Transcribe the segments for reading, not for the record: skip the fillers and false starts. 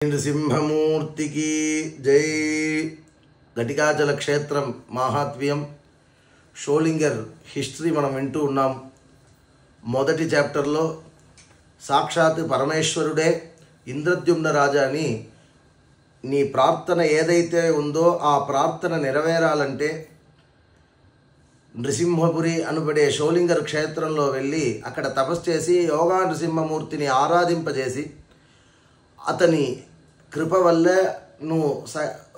నృసింహమూర్తి की జై. ఘటికాచల క్షేత్రం మాహాత్మ్యం, షోలింగర్ హిస్టరీ మనం వింటూ ఉన్నాం. మొదటి చాప్టర్లో సాక్షాత్ పరమేశ్వరుడే ఇంద్రద్యుమ్న రాజాని నీ ప్రార్థన ఏదైతే ఉందో ఆ ప్రార్థన నెరవేరాలంటే నృసింహపురి అనబడే షోలింగర్ క్షేత్రంలో వెళ్ళి అక్కడ తపస్సు చేసి యోగా నృసింహమూర్తిని ఆరాధింపజేసి అతని కృప వల్ల నువ్వు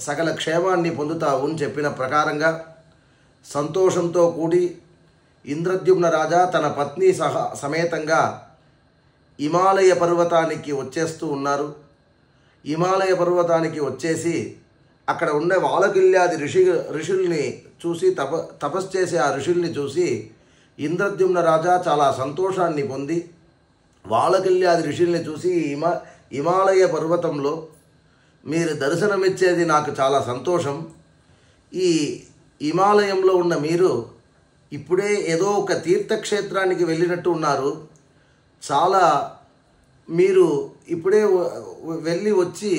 సకల క్షేమాన్ని పొందుతావు అని చెప్పిన ప్రకారంగా సంతోషంతో కూడి ఇంద్రద్యుమ్న రాజా తన పత్ని సమేతంగా హిమాలయ పర్వతానికి వచ్చేస్తూ ఉన్నారు. హిమాలయ పర్వతానికి వచ్చేసి అక్కడ ఉండే వాలకిల్యాది ఋషుల్ని చూసి తపస్సు చేసే ఆ ఋషుల్ని చూసి ఇంద్రద్యుమ్న రాజా చాలా సంతోషాన్ని పొంది వాలకిల్యాది ఋషుల్ని చూసి హిమాలయ పర్వతంలో మీరు దర్శనమిచ్చేది నాకు చాలా సంతోషం. ఈ హిమాలయంలో ఉన్న మీరు ఇప్పుడే ఏదో ఒక తీర్థక్షేత్రానికి వెళ్ళినట్టు ఉన్నారు. చాలా మీరు ఇప్పుడే వెళ్ళి వచ్చి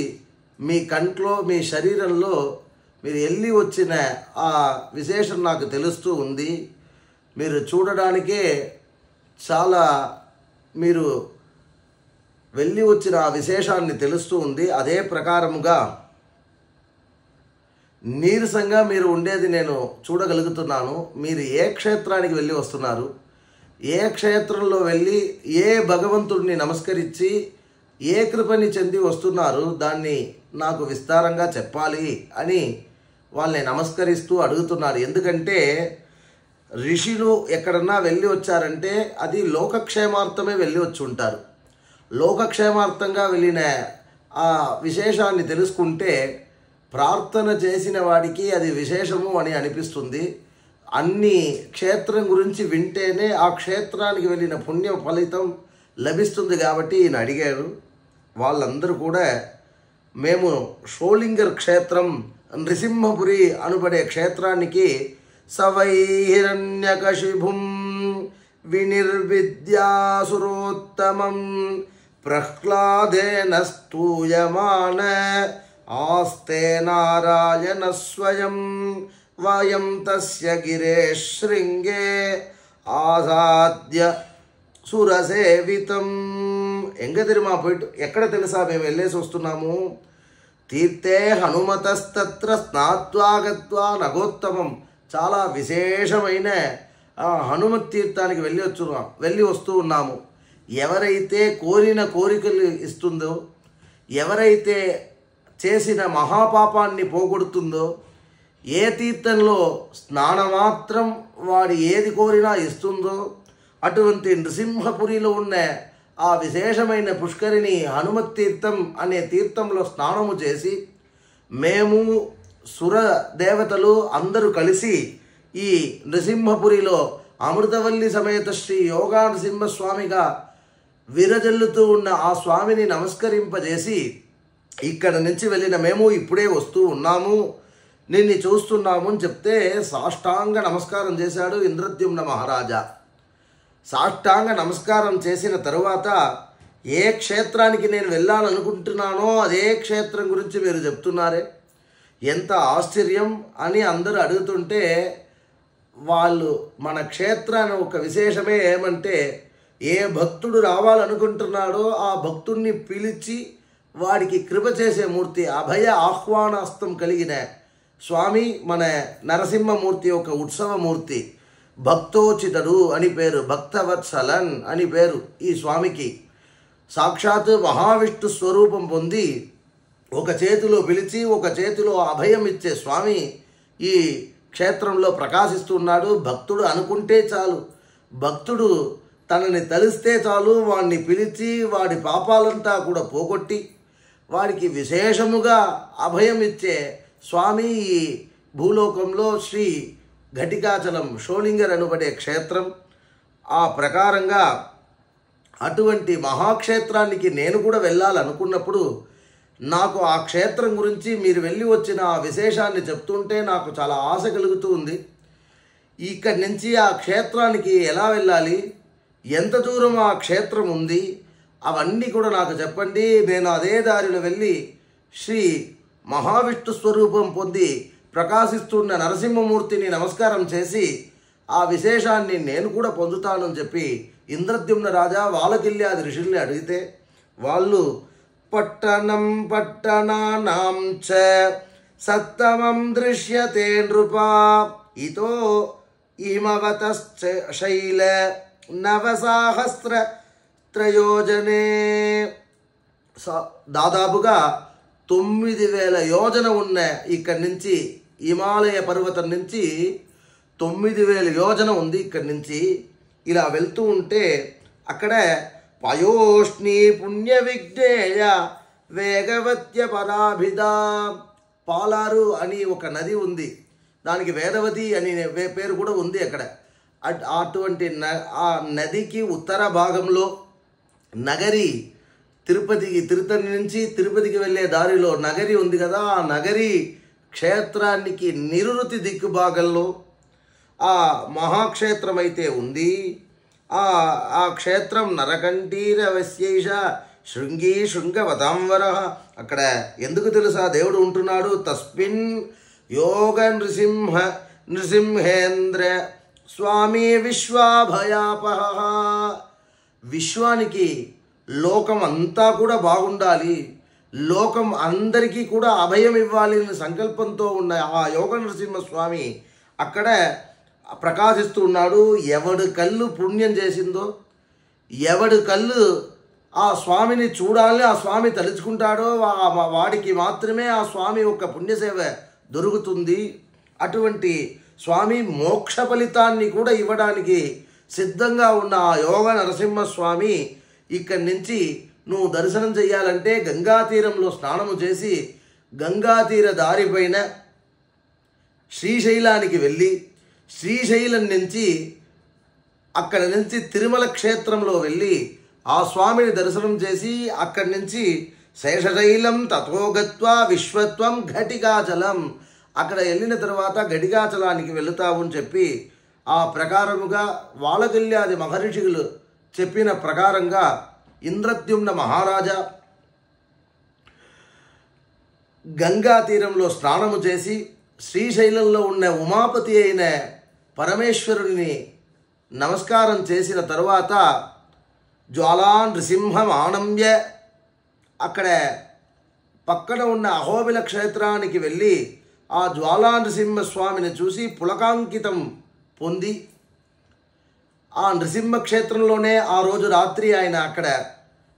మీ కంట్లో మీ శరీరంలో మీరు వెళ్ళి వచ్చిన ఆ విశేషం నాకు తెలుస్తూ ఉంది. మీరు చూడడానికే చాలా మీరు వెళ్ళి వచ్చిన ఆ విశేషాన్ని తెలుస్తూ ఉంది. అదే ప్రకారముగా నీరసంగా మీరు ఉండేది నేను చూడగలుగుతున్నాను. మీరు ఏ క్షేత్రానికి వెళ్ళి వస్తున్నారు, ఏ క్షేత్రంలో వెళ్ళి ఏ భగవంతుడిని నమస్కరించి ఏ కృపని చెంది వస్తున్నారు, దాన్ని నాకు విస్తారంగా చెప్పాలి అని వాళ్ళని నమస్కరిస్తూ అడుగుతున్నారు. ఎందుకంటే ఋషులు ఎక్కడన్నా వెళ్ళి వచ్చారంటే అది లోకక్షేమార్థమే వెళ్ళి వచ్చి ఉంటారు. లోకక్షేమార్థంగా వెళ్ళిన ఆ విశేషాన్ని తెలుసుకుంటే ప్రార్థన చేసిన వాడికి అది విశేషము అని అనిపిస్తుంది. అన్ని క్షేత్రం గురించి వింటేనే ఆ క్షేత్రానికి వెళ్ళిన పుణ్య ఫలితం లభిస్తుంది. కాబట్టి ఈయన అడిగారు. వాళ్ళందరూ కూడా మేము షోలింగర్ క్షేత్రం నృసింహపురి అనబడే క్షేత్రానికి సవైహిరణ్యకశిభుం వినిర్విద్యాసురోత్తమం ప్రహ్లాదేన స్తూయమాన ఆస్తే నారాయణ స్వయం వయం తస్య గిరే శృంగే ఆసాద్య సురసేవితం. ఎంగదిరిమా పోయిట్ ఎక్కడ తెలుసా మేము వెళ్ళేసి వస్తున్నాము. తీర్థే హనుమతస్తత్ర స్నాత్వాగత్వా నగోత్తమం. చాలా విశేషమైన హనుమత్ తీర్థానికి వెళ్ళి వస్తూ ఉన్నాము. ఎవరైతే కోరిన కోరికలు ఇస్తుందో, ఎవరైతే చేసిన మహాపాపాన్ని పోగొడుతుందో, ఏ తీర్థంలో స్నానమాత్రం వాడి ఏది కోరినా ఇస్తుందో అటువంటి నృసింహపురిలో ఉన్న ఆ విశేషమైన పుష్కరిణి హనుమత్ తీర్థం అనే తీర్థంలో స్నానము చేసి మేము సుర దేవతలు అందరూ కలిసి ఈ నృసింహపురిలో అమృతవల్లి సమేత శ్రీ యోగా నృసింహస్వామిగా విరజల్లుతూ ఉన్న ఆ స్వామిని నమస్కరింపజేసి ఇక్కడ నుంచి వెళ్ళిన మేము ఇప్పుడే వస్తూ ఉన్నాము, నిన్ను చూస్తున్నాము అని చెప్తే సాష్టాంగ నమస్కారం చేశాడు ఇంద్రద్యుమ్న మహారాజా. సాష్టాంగ నమస్కారం చేసిన తరువాత ఏ క్షేత్రానికి నేను వెళ్ళాలనుకుంటున్నానో అదే క్షేత్రం గురించి మీరు చెప్తున్నారే, ఎంత ఆశ్చర్యం అని అందరూ అడుగుతుంటే వాళ్ళు మన క్షేత్రాన్ని ఒక విశేషమే ఏమంటే ఏ భక్తుడు రావాలనుకుంటున్నాడో ఆ భక్తుడిని పిలిచి వాడికి కృప చేసే మూర్తి, అభయ ఆహ్వానాస్తం కలిగిన స్వామి మన నరసింహమూర్తి ఒక ఉత్సవమూర్తి. భక్తోచితుడు అని పేరు, భక్తవత్సలన్ అని పేరు ఈ స్వామికి. సాక్షాత్ మహావిష్ణు స్వరూపం పొంది ఒక చేతిలో పిలిచి ఒక చేతిలో అభయం ఇచ్చే స్వామి ఈ క్షేత్రంలో ప్రకాశిస్తున్నాడు. భక్తుడు అనుకుంటే చాలు, భక్తుడు తనని తలిస్తే చాలు, వాడిని పిలిచి వాడి పాపాలంతా కూడా పోగొట్టి వాడికి విశేషముగా అభయం ఇచ్చే స్వామి ఈ భూలోకంలో శ్రీ ఘటికాచలం షోలింగర్ అనబడే క్షేత్రం. ఆ ప్రకారంగా అటువంటి మహాక్షేత్రానికి నేను కూడా వెళ్ళాలనుకున్నప్పుడు నాకు ఆ క్షేత్రం గురించి మీరు వెళ్ళి వచ్చిన ఆ విశేషాన్ని చెప్తుంటే నాకు చాలా ఆశ కలుగుతూ ఉంది. ఇక్కడి నుంచి ఆ క్షేత్రానికి ఎలా వెళ్ళాలి, ఎంత దూరం ఆ క్షేత్రం ఉంది, అవన్నీ కూడా నాకు చెప్పండి. నేను అదే దారిలో వెళ్ళి శ్రీ మహావిష్ణు స్వరూపం పొంది ప్రకాశిస్తున్న నరసింహమూర్తిని నమస్కారం చేసి ఆ విశేషాన్ని నేను కూడా పొందుతానని చెప్పి ఇంద్రద్యుమ్న రాజా వాలకిల్యాది ఋషుల్ని అడిగితే వాళ్ళు పట్టణం పట్టణానాం చ సత్తమం దృశ్యతే నృపా ఇతో ఇమవత శైల నవసాహస్ర త్రయోజనే. దాదాపుగా 9,000 యోజన ఉన్న ఇక్కడి నుంచి హిమాలయ పర్వతం నుంచి 9,000 యోజన ఉంది. ఇక్కడి నుంచి ఇలా వెళ్తూ ఉంటే అక్కడ పయోష్ణి పుణ్య విజ్ఞేయ వేగవత్య పరాభిధ పాలారు అని ఒక నది ఉంది. దానికి వేదవతి అని పేరు కూడా ఉంది అక్కడ. అటువంటి ఆ నదికి ఉత్తర భాగంలో నగరి తిరుపతి నుంచి తిరుపతికి వెళ్ళే దారిలో నగరి ఉంది కదా, ఆ నగరి క్షేత్రానికి నిరుతి దిక్కు భాగంలో ఆ మహాక్షేత్రం అయితే ఉంది. ఆ క్షేత్రం నరకంఠీరవశ్యేష శృంగి శృంగవతాంవర. అక్కడ ఎందుకు తెలుసా దేవుడు ఉంటున్నాడు? తస్మిన్ యోగ నృసింహేంద్ర స్వామి విశ్వాభయాపహ. విశ్వానికి లోకం అంతా కూడా బాగుండాలి, లోకం అందరికీ కూడా అభయం ఇవ్వాలి అనే సంకల్పంతో ఉన్న ఆ యోగ నరసింహస్వామి అక్కడ ప్రకాశిస్తూ ఉన్నాడు. ఎవడు కళ్ళు పుణ్యం చేసిందో, ఎవడు కళ్ళు ఆ స్వామిని చూడాలి, ఆ స్వామి తలుచుకుంటాడో వాడికి మాత్రమే ఆ స్వామి యొక్క పుణ్యసేవ దొరుకుతుంది. అటువంటి స్వామి మోక్ష ఫలితాన్ని కూడా ఇవ్వడానికి సిద్ధంగా ఉన్న ఆ యోగ నరసింహస్వామి ఇక్కడి నుంచి నువ్వు దర్శనం చేయాలంటే గంగా తీరంలో స్నానము చేసి గంగాతీర దారిపైన శ్రీశైలానికి వెళ్ళి శ్రీశైలం నుంచి అక్కడి నుంచి తిరుమల క్షేత్రంలో వెళ్ళి ఆ స్వామిని దర్శనం చేసి అక్కడి నుంచి శేషశైలం తథోగత్వా విశ్వత్వం ఘటికాచలం అక్కడ వెళ్ళిన తర్వాత ఘటికాచలానికి వెళుతావని చెప్పి ఆ ప్రకారముగా వాలకిల్యాది మహర్షులు చెప్పిన ప్రకారంగా ఇంద్రద్యుమ్న మహారాజా గంగా తీరంలో స్నానము చేసి శ్రీశైలంలో ఉన్న ఉమాపతి అయిన పరమేశ్వరుడిని నమస్కారం చేసిన తరువాత జ్వాలా నృసింహం ఆనంద్య అక్కడ పక్కన ఉన్న అహోబిల క్షేత్రానికి వెళ్ళి ఆ జ్వాలా నృసింహస్వామిని చూసి పులకాంకితం పొంది ఆ నృసింహ క్షేత్రంలోనే ఆ రోజు రాత్రి ఆయన అక్కడ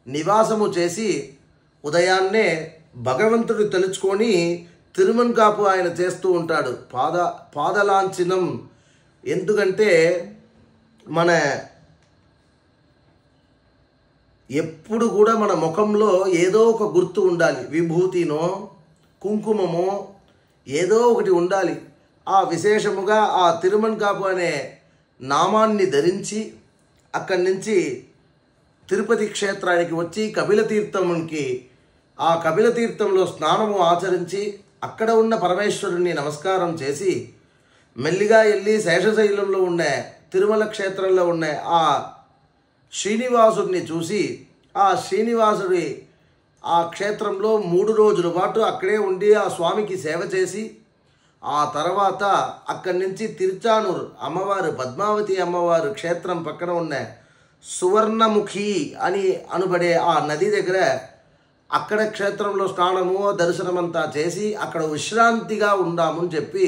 నివాసము చేసి ఉదయాన్నే భగవంతుడు తలుచుకొని తిరుమన్కాపు ఆయన చేస్తూ ఉంటాడు. పాదలాంఛనం. ఎందుకంటే మన ఎప్పుడు కూడా మన ముఖంలో ఏదో ఒక గుర్తు ఉండాలి, విభూతినో కుంకుమమో ఏదో ఒకటి ఉండాలి. ఆ విశేషముగా ఆ తిరుమన్కాపు అనే నామాన్ని ధరించి అక్కడి నుంచి తిరుపతి క్షేత్రానికి వచ్చి కపిలతీర్థంకి ఆ కపిలతీర్థంలో స్నానము ఆచరించి అక్కడ ఉన్న పరమేశ్వరుని నమస్కారం చేసి మెల్లిగా వెళ్ళి శేషశైలంలో ఉన్న తిరుమల క్షేత్రంలో ఉన్న ఆ శ్రీనివాసుడిని చూసి ఆ శ్రీనివాసుడి ఆ క్షేత్రంలో 3 రోజుల పాటు అక్కడే ఉండి ఆ స్వామికి సేవ చేసి ఆ తర్వాత అక్కడి నుంచి తిరుచానూరు అమ్మవారు పద్మావతి అమ్మవారు క్షేత్రం పక్కన ఉన్న సువర్ణముఖి అని అనబడే ఆ నది దగ్గర అక్కడ క్షేత్రంలో స్నానము దర్శనమంతా చేసి అక్కడ విశ్రాంతిగా ఉందామని చెప్పి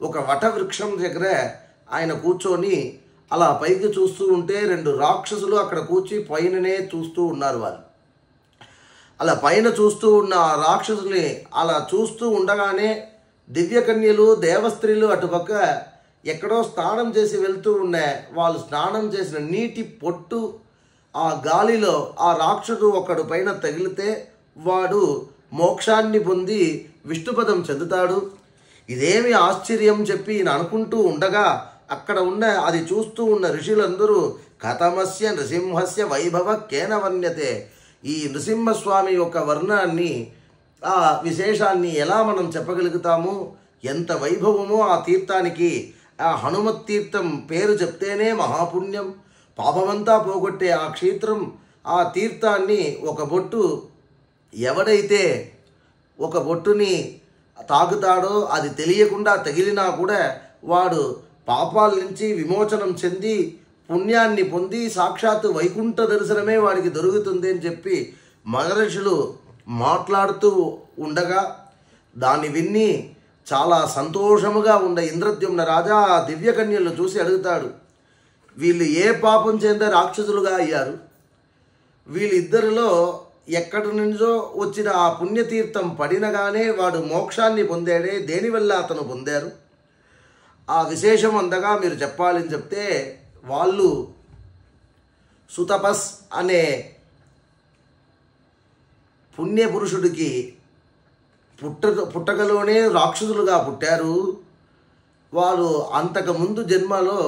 ఒక వటవృక్షం దగ్గర ఆయన కూర్చొని అలా పైకి చూస్తూ ఉంటే 2 రాక్షసులు అక్కడ కూర్చి పైననే చూస్తూ ఉన్నారు. వాళ్ళు అలా పైన చూస్తూ ఉన్న ఆ రాక్షసుల్ని అలా చూస్తూ ఉండగానే దివ్యకన్యలు దేవస్త్రీలు అటుపక్క ఎక్కడో స్నానం చేసి వెళ్తూ ఉన్న వాళ్ళు స్నానం చేసిన నీటి పొట్టు ఆ గాలిలో ఆ రాక్షసుడు ఒకడు పైన తగిలితే వాడు మోక్షాన్ని పొంది విష్ణుపదం చెందుతాడు. ఇదేమి ఆశ్చర్యం చెప్పి ఈయన అనుకుంటూ ఉండగా అక్కడ ఉన్న అది చూస్తూ ఉన్న ఋషులందరూ కథమస్య నృసింహస్య వైభవ కేన వర్ణ్యతే. ఈ నృసింహస్వామి యొక్క వర్ణాన్ని ఆ విశేషాన్ని ఎలా మనం చెప్పగలుగుతాము? ఎంత వైభవమో ఆ తీర్థానికి. ఆ హనుమత్ తీర్థం పేరు చెప్తేనే మహాపుణ్యం, పాపమంతా పోగొట్టే ఆ క్షేత్రం ఆ తీర్థాన్ని ఒక బొట్టు ఎవడైతే ఒక బొట్టుని తాగుతాడో అది తెలియకుండా తగిలినా కూడా వాడు పాపాల నుంచి విమోచనం చెంది పుణ్యాన్ని పొంది సాక్షాత్తు వైకుంఠ దర్శనమే వాడికి దొరుకుతుంది అని చెప్పి మహర్షులు మాట్లాడుతూ ఉండగా దాన్ని విన్ని చాలా సంతోషముగా ఉన్న ఇంద్రద్యుమ్న రాజా ఆ దివ్యకన్యలను చూసి అడుగుతాడు, వీళ్ళు ఏ పాపం చేత రాక్షసులుగా అయ్యారు? వీళ్ళిద్దరిలో ఎక్కడి నుంచో వచ్చిన ఆ పుణ్యతీర్థం పడినగానే వాడు మోక్షాన్ని పొందాడే, దేనివల్ల అతను పొందారు? ఆ విశేషం అంతగా మీరు చెప్పాలని చెప్తే వాళ్ళు సుతపస్ అనే పుణ్యపురుషుడికి పుట్టకలోనే రాక్షసులుగా పుట్టారు. వారు అంతకుముందు జన్మలో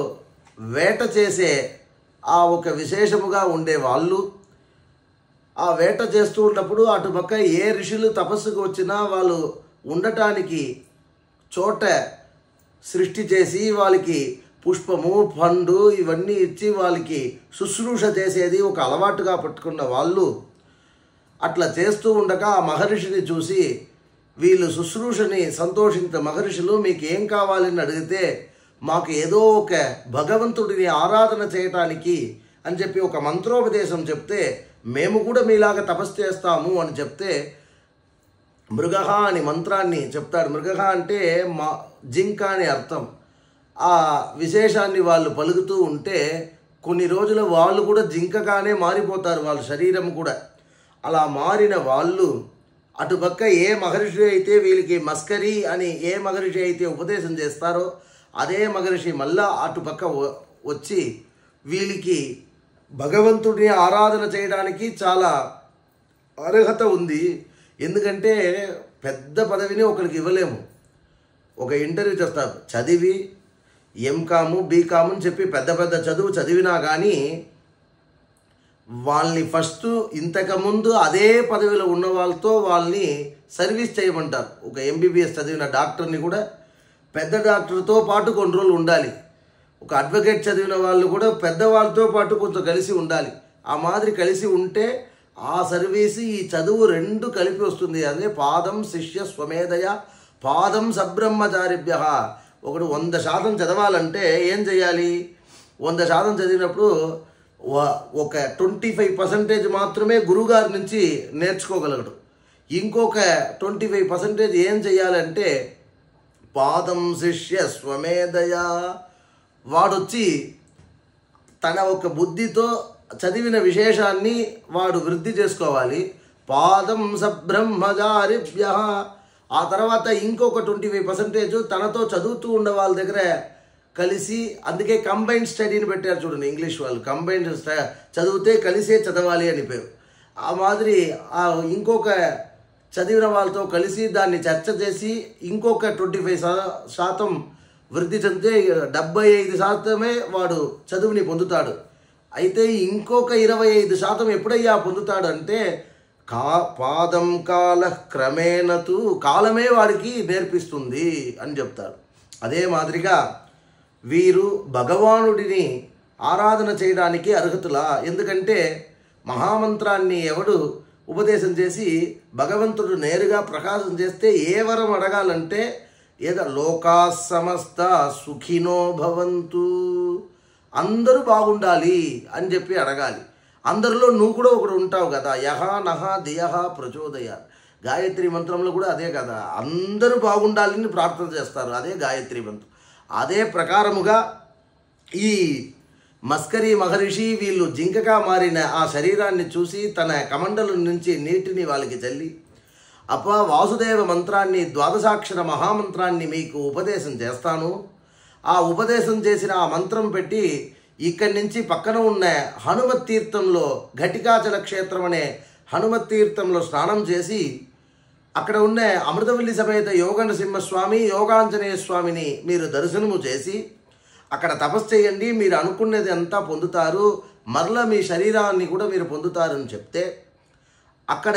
వేట చేసే ఆ ఒక విశేషముగా ఉండేవాళ్ళు. ఆ వేట చేస్తూ ఉన్నప్పుడు అటుపక్క ఏ ఋషులు తపస్సుకు వచ్చినా వాళ్ళు ఉండటానికి చోట సృష్టి చేసి వాళ్ళకి పుష్పము పండు ఇవన్నీ ఇచ్చి వాళ్ళకి శుశ్రూష చేసేది ఒక అలవాటుగా పట్టుకున్న వాళ్ళు. అట్లా చేస్తూ ఉండగా ఆ మహర్షిని చూసి వీళ్ళు శుశ్రూషని సంతోషించిన మహర్షులు మీకు ఏం కావాలని అడిగితే మాకు ఏదో ఒక భగవంతుడిని ఆరాధన చేయటానికి అని చెప్పి ఒక మంత్రోపదేశం చెప్తే మేము కూడా మీలాగా తపస్సు చేస్తాము అని చెప్తే మృగహ అని మంత్రాన్ని చెప్తాడు. మృగహ అంటే జింక అని అర్థం. ఆ విశేషాన్ని వాళ్ళు పలుకుతూ ఉంటే కొన్ని రోజులు వాళ్ళు కూడా జింకగానే మారిపోతారు, వాళ్ళ శరీరం కూడా. అలా మారిన వాళ్ళు అటుపక్క ఏ మహర్షి అయితే వీళ్ళకి మస్కరీ అని ఏ మహర్షి అయితే ఉపదేశం చేస్తారో అదే మహర్షి మళ్ళా అటుపక్క వచ్చి వీళ్ళకి భగవంతుడిని ఆరాధన చేయడానికి చాలా అర్హత ఉంది. ఎందుకంటే పెద్ద పదవిని ఒకరికి ఇవ్వలేము. ఒక ఇంటర్వ్యూ చేస్తారు, చదివి ఎంకాము బీకాము అని చెప్పి పెద్ద పెద్ద చదువు చదివినా కానీ వాళ్ళని ఫస్ట్ ఇంతకుముందు అదే పదవిలో ఉన్న వాళ్ళతో వాళ్ళని సర్వీస్ చేయమంటారు. ఒక ఎంబీబీఎస్ చదివిన డాక్టర్ని కూడా పెద్ద డాక్టర్తో పాటు కొన్ని రోజులు ఉండాలి. ఒక అడ్వకేట్ చదివిన వాళ్ళు కూడా పెద్దవాళ్ళతో పాటు కొంచెం కలిసి ఉండాలి. ఆ మాదిరి కలిసి ఉంటే ఆ సర్వీసు ఈ చదువు రెండు కలిపి వస్తుంది. అదే పాదం శిష్య స్వమేధయ పాదం సబ్రహ్మచారిభ్య. ఒకడు 100% చదవాలంటే ఏం చేయాలి? 100% చదివినప్పుడు ఒక 25% మాత్రమే గురువుగారి నుంచి నేర్చుకోగలగడు. ఇంకొక 25% ఏం చేయాలంటే పాదం శిష్య స్వమేధయ. వాడొచ్చి తన ఒక బుద్ధితో చదివిన విశేషాన్ని వాడు వృద్ధి చేసుకోవాలి. పాదం సబ్రహ్మచారిభ్య. ఆ తర్వాత ఇంకొక 25% తనతో చదువుతూ ఉన్న వాళ్ళ దగ్గర కలిసి, అందుకే కంబైన్డ్ స్టడీని పెట్టారు చూడండి ఇంగ్లీష్ వాళ్ళు. కంబైన్డ్ చదివితే కలిసే చదవాలి అని పేరు. ఆ మాదిరి ఆ ఇంకొక చదివిన వాళ్ళతో కలిసి దాన్ని చర్చ చేసి ఇంకొక 25% వృద్ధి చెందితే 75% వాడు చదువుని పొందుతాడు. అయితే ఇంకొక 25% ఎప్పుడయ్యా పొందుతాడు అంటే పాదం కాల క్రమేణతు, కాలమే వాడికి నేర్పిస్తుంది అని చెప్తాడు. అదే మాదిరిగా వీరు భగవానుడిని ఆరాధన చేయడానికి అర్హతులా? ఎందుకంటే మహామంత్రాన్ని ఎవడు ఉపదేశం చేసి భగవంతుడు నేరుగా ప్రకాశం చేస్తే ఏ వరం అడగాలంటే ఏదో లోకా సమస్త సుఖినో భవంతు, అందరూ బాగుండాలి అని చెప్పి అడగాలి. అందరిలో నువ్వు కూడా ఒకడు ఉంటావు కదా. యహ నహ ధియః ప్రచోదయ. గాయత్రి మంత్రంలో కూడా అదే కదా, అందరూ బాగుండాలని ప్రార్థన చేస్తారు. అదే గాయత్రి మంత్రం. అదే ప్రకారముగా ఈ మస్కరీ మహర్షి వీళ్ళు జింకగా మారిన ఆ శరీరాన్ని చూసి తన కమండలం నుంచి నీటిని వాళ్ళకి చల్లి వాసుదేవ మంత్రాన్ని, ద్వాదశాక్షర మహామంత్రాన్ని మీకు ఉపదేశం చేస్తాను. ఆ ఉపదేశం చేసిన ఆ మంత్రం పెట్టి ఇక్కడి నుంచి పక్కన ఉన్న హనుమత్ తీర్థంలో, ఘటికాచల క్షేత్రం అనే హనుమత్ తీర్థంలో స్నానం చేసి అక్కడ ఉన్న అమృతవల్లి సమేత యోగ నరసింహస్వామి, యోగాంజనేయ స్వామిని మీరు దర్శనము చేసి అక్కడ తపస్సు చేయండి, మీరు అనుకున్నది అంతా పొందుతారు, మరలా మీ శరీరాన్ని కూడా మీరు పొందుతారని చెప్తే అక్కడ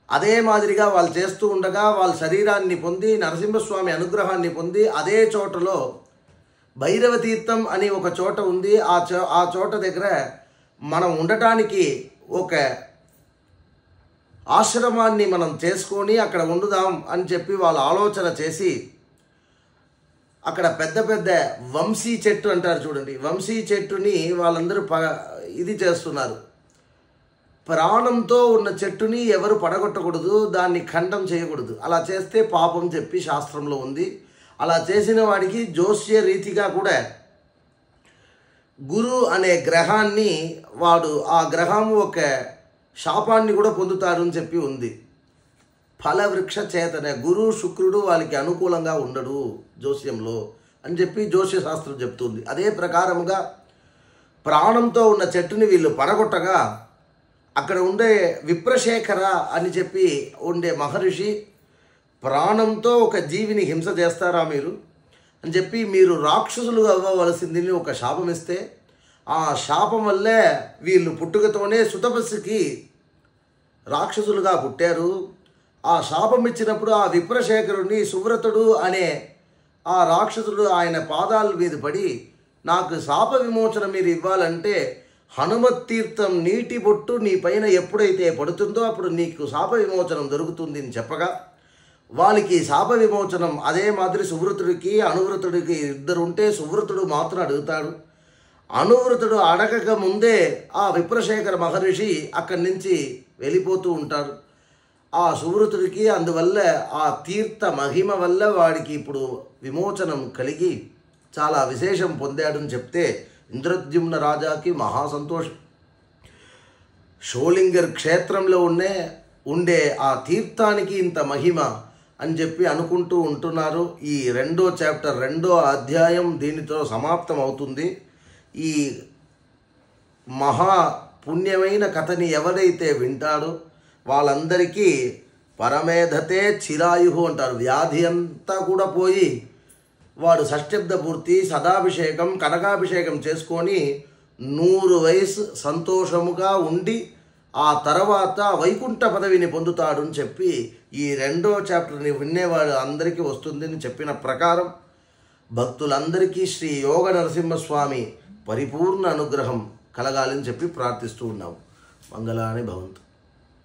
అదే మాదిరిగా వాళ్ళు చేస్తూ ఉండగా వాళ్ళ శరీరాన్ని పొంది నరసింహస్వామి అనుగ్రహాన్ని పొంది అదే చోటలో భైరవ తీర్థం అని ఒక చోట ఉంది. ఆ చోట దగ్గర మనం ఉండటానికి ఒక ఆశ్రమాన్ని మనం చేసుకొని అక్కడ ఉండుదాం అని చెప్పి వాళ్ళు ఆలోచన చేసి అక్కడ పెద్ద పెద్ద వంశీ చెట్టు అంటారు చూడండి, వంశీ చెట్టుని వాళ్ళందరూ ఇది చేస్తున్నారు. ప్రాణంతో ఉన్న చెట్టుని ఎవరు పడగొట్టకూడదు, దాన్ని ఖండం చేయకూడదు. అలా చేస్తే పాపం చెప్పి శాస్త్రంలో ఉంది. అలా చేసిన వాడికి జ్యోతిష్య రీతిగా కూడా గురు అనే గ్రహాన్ని వాడు ఆ గ్రహం ఒక శాపాన్ని కూడా పొందుతాడు అని చెప్పి ఉంది. ఫలవృక్ష చేతన గురు శుక్రుడు వాళ్ళకి అనుకూలంగా ఉండడు జ్యోతిష్యంలో అని చెప్పి జ్యోతిష శాస్త్రం చెప్తుంది. అదే ప్రకారముగా ప్రాణంతో ఉన్న చెట్టుని వీళ్ళు పడగొట్టగా అక్కడ ఉండే విప్రశేఖర అని చెప్పి ఉండే మహర్షి ప్రాణంతో ఒక జీవిని హింస చేస్తారా మీరు అని చెప్పి మీరు రాక్షసులు అవ్వవలసిందని ఒక శాపం ఇస్తే ఆ శాపం వల్లే వీళ్ళు పుట్టుకతోనే సుతపస్సుకి రాక్షసులుగా పుట్టారు. ఆ శాపం ఇచ్చినప్పుడు ఆ విప్రశేఖరుని సువ్రతుడు అనే ఆ రాక్షసుడు ఆయన పాదాల మీద పడి నాకు శాప విమోచన మీరు ఇవ్వాలంటే హనుమత్ తీర్థం నీటి బొట్టు నీ పైన ఎప్పుడైతే పడుతుందో అప్పుడు నీకు శాప విమోచనం దొరుకుతుంది అని చెప్పగా వాళ్ళకి శాప విమోచనం అదే మాదిరి సువ్రతుడికి అనువ్రతుడికి ఇద్దరు ఉంటే సువ్రతుడు మాత్రం అడుగుతాడు. అనువ్రతుడు అడగక ముందే ఆ విప్రశేఖర మహర్షి అక్కడి నుంచి వెళ్ళిపోతూ ఉంటారు. ఆ సువ్రతుడికి అందువల్ల ఆ తీర్థ మహిమ వల్ల వాడికి ఇప్పుడు విమోచనం కలిగి చాలా విశేషం పొందాడని చెప్తే ఇంద్రద్యుమ్న రాజాకి మహాసంతోషం. షోలింగర్ క్షేత్రంలో ఉండే ఆ తీర్థానికి ఇంత మహిమ అని చెప్పి అనుకుంటూ ఉంటున్నారు. ఈ 2వ చాప్టర్ 2వ అధ్యాయం దీనితో సమాప్తం అవుతుంది. ఈ మహా పుణ్యమైన కథని ఎవరైతే వింటాడో వాళ్ళందరికీ పరమేధతే చిరాయుహు అంటారు. వ్యాధి అంతా కూడా పోయి వాడు షష్ఠబ్ద పూర్తి సదాభిషేకం కనకాభిషేకం చేసుకొని 100 వయసు సంతోషముగా ఉండి ఆ తర్వాత వైకుంఠ పదవిని పొందుతాడు అని చెప్పి ఈ 2వ చాప్టర్ని వినేవాడు అందరికీ వస్తుందని చెప్పిన ప్రకారం భక్తులందరికీ శ్రీ యోగ నరసింహస్వామి పరిపూర్ణ అనుగ్రహం కలగాలని చెప్పి ప్రార్థిస్తూ ఉన్నాం. మంగళాని భవంతు.